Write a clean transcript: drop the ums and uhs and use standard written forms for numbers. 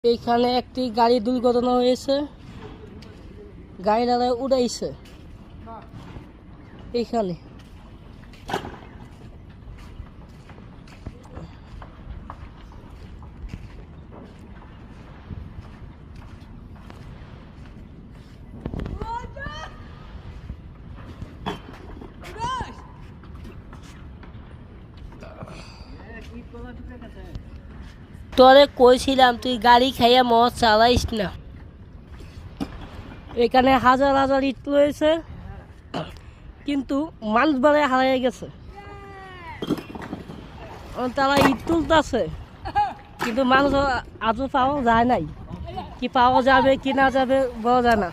এইখানে একটি গাড়ি দুর্ঘটনা হয়েছে, গাড়িটা উড়াইছে এইখানে। তোরে কইছিলাম তুই গাড়ি খাইয়া মদ চালাইস না। এখানে হাজার হাজার ইট রয়েছে, কিন্তু মানুষ বাড়ে হারাইয়া গেছে। তারা ইট তুলতেছে, কিন্তু মানুষ আজও পাওয়া যায় নাই। কি পাওয়া যাবে কি না যাবে বলা যায় না।